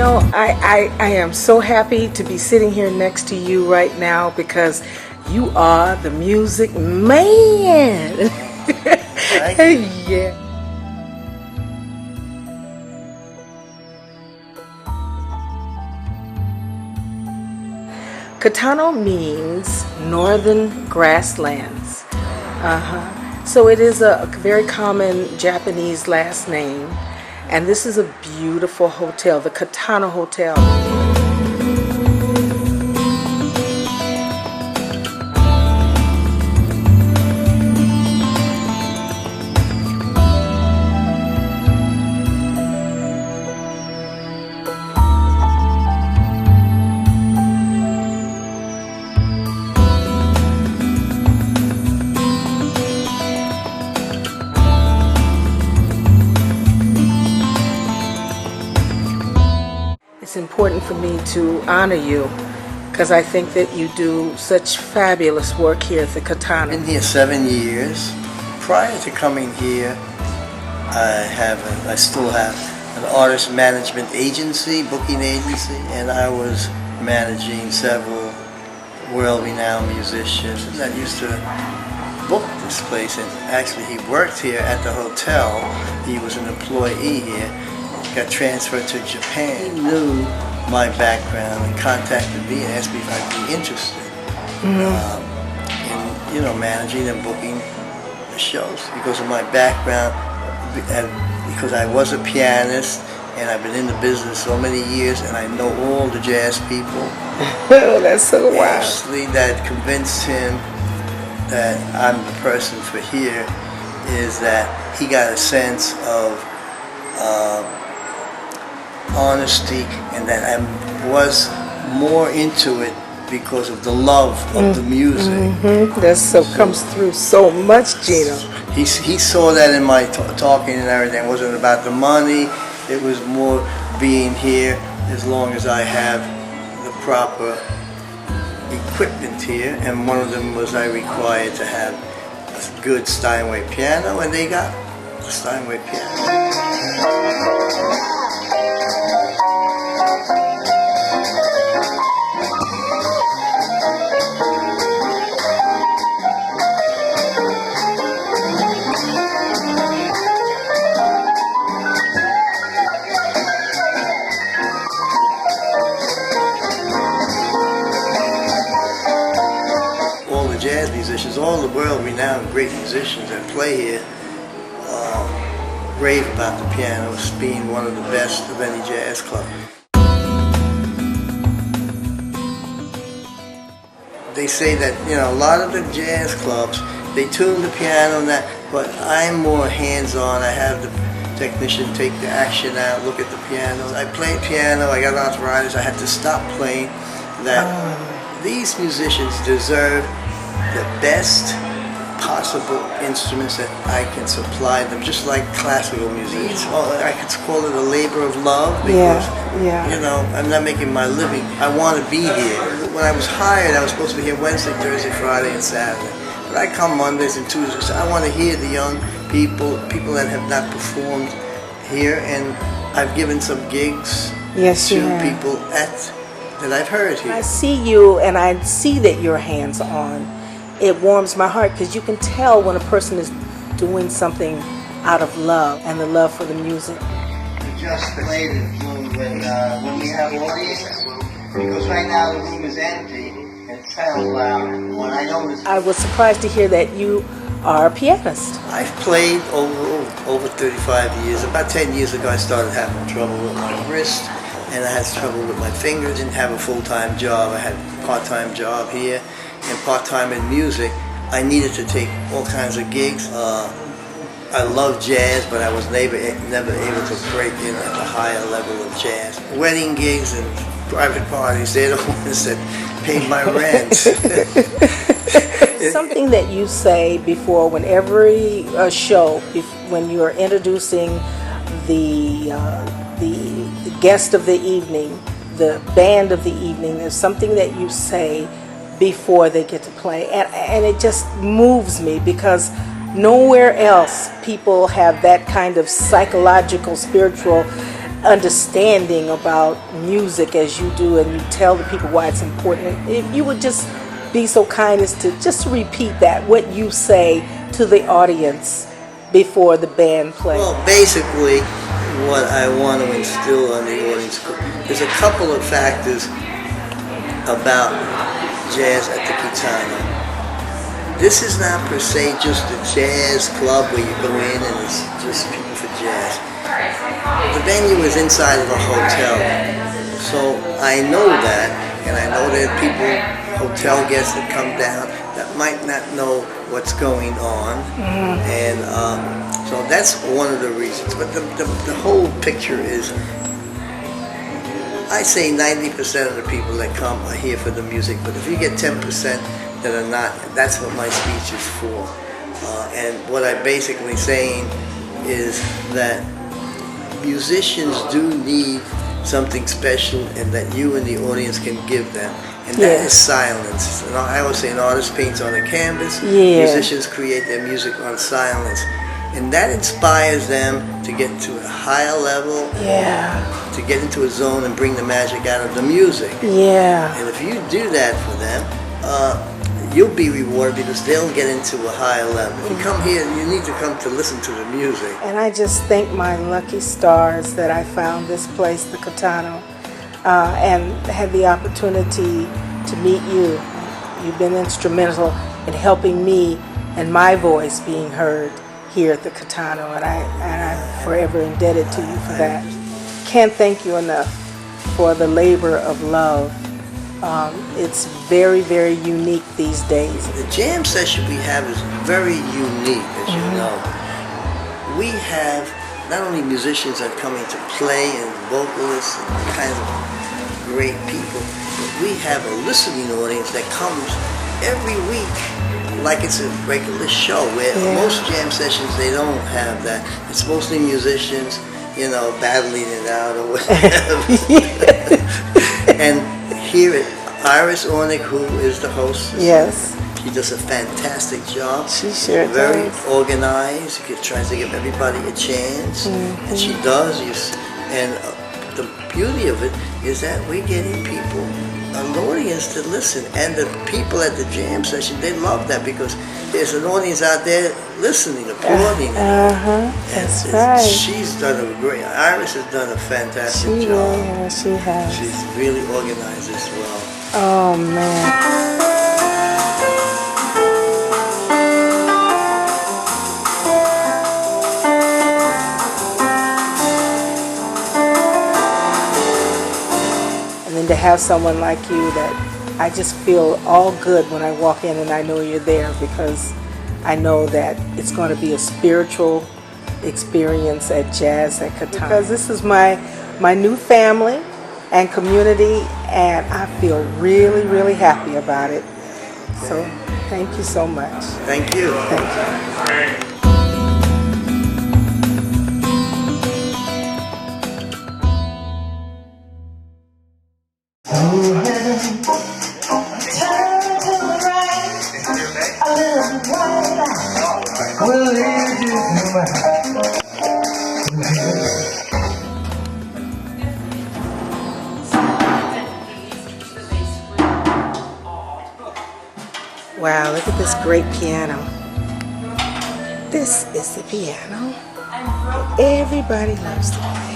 Gino, I am so happy to be sitting here next to you right now because you are the music man. Yeah. Kitano means northern grasslands. So it is a very common Japanese last name. And this is a beautiful hotel, the Kitano Hotel. It's important for me to honor you because I think that you do such fabulous work here at the Kitano. I've been here 7 years. Prior to coming here, I still have an artist management agency, booking agency, and I was managing several world-renowned musicians that used to book this place. And actually, he worked here at the hotel. He was an employee here. Got transferred to Japan. He knew my background and contacted me and asked me if I'd be interested in managing and booking the shows because of my background, and because I was a pianist and I've been in the business so many years and I know all the jazz people. Oh, that's so wild. Actually, that convinced him that I'm the person for here is that he got a sense of honesty, and that I was more into it because of the love of the music. That comes through so much, Gino. He saw that in my talking and everything. It wasn't about the money. It was more being here as long as I have the proper equipment here. And one of them was I required to have a good Steinway piano, and they got a Steinway piano. Jazz musicians, all the world-renowned great musicians that play here, rave about the piano as being one of the best of any jazz club. They say that, a lot of the jazz clubs, they tune the piano and that, but I'm more hands-on. I have the technician take the action out, look at the piano. I play piano, I got arthritis, I had to stop playing. These musicians deserve the best possible instruments that I can supply them, just like classical music. I could call it a labor of love because, I'm not making my living. I want to be here. When I was hired, I was supposed to be here Wednesday, Thursday, Friday, and Saturday. But I come Mondays and Tuesdays. I want to hear the young people that have not performed here, and I've given some gigs to people that I've heard here. I see you, and I see that you're hands-on. It warms my heart because you can tell when a person is doing something out of love and the love for the music. We just played it when we have audience, because right now the room is empty and it's kind of loud. When I was surprised to hear that you are a pianist. I've played over 35 years. About 10 years ago I started having trouble with my wrist, and I had trouble with my fingers. Didn't have a full-time job. I had a part-time job here and part-time in music. I needed to take all kinds of gigs. I love jazz, but I was never able to break in at the higher level of jazz. Wedding gigs and private parties, they're the ones that pay my rent. Something that you say before when every show, when you are introducing the guest of the evening, the band of the evening, there's something that you say before they get to play, and it just moves me because nowhere else people have that kind of psychological, spiritual understanding about music as you do, and you tell the people why it's important. If you would just be so kind as to just repeat that, what you say to the audience before the band plays. Well, basically, what I want to instill on the audience, there's a couple of factors about jazz at the Kitano. This is not per se just a jazz club where you go in and it's just people for jazz. The venue is inside of a hotel, so I know that, and I know that people, hotel guests that come down that might not know what's going on, and so that's one of the reasons. But the whole picture is, I say 90% of the people that come are here for the music, but if you get 10% that are not, that's what my speech is for. And what I'm basically saying is that musicians do need something special, and that you and the audience can give them. And that is silence. And I always say an artist paints on a canvas, musicians create their music on silence. And that inspires them to get to a higher level, to get into a zone and bring the magic out of the music. And if you do that for them, you'll be rewarded because they'll get into a higher level. If you come here, you need to come to listen to the music. And I just thank my lucky stars that I found this place, the Kitano, and had the opportunity to meet you. You've been instrumental in helping me and my voice being heard here at the Kitano, and I'm forever indebted to you for that. Can't thank you enough for the labor of love. It's very, very unique these days. The jam session we have is very unique, as you know. We have not only musicians that are coming to play and vocalists and kinds of great people, but we have a listening audience that comes every week like it's a regular show, where most jam sessions, they don't have that. It's mostly musicians, you know, battling it out or whatever. And here at Iris Ornick, who is the host, she does a fantastic job. She sure very does. Organized. Tries to give everybody a chance, and she does. And the beauty of it is that we're getting people, an audience to listen, and the people at the jam session, they love that because there's an audience out there listening, applauding. That's right. She's done a great. Iris has done a fantastic job. Yeah, she has. She's really organized as well. Oh man. And to have someone like you that I just feel all good when I walk in and I know you're there, because I know that it's going to be a spiritual experience at Jazz at Kitano. Because this is my new family and community, and I feel really, really happy about it. So thank you so much. Thank you. Thank you. Wow, look at this great piano. This is the piano everybody loves to play.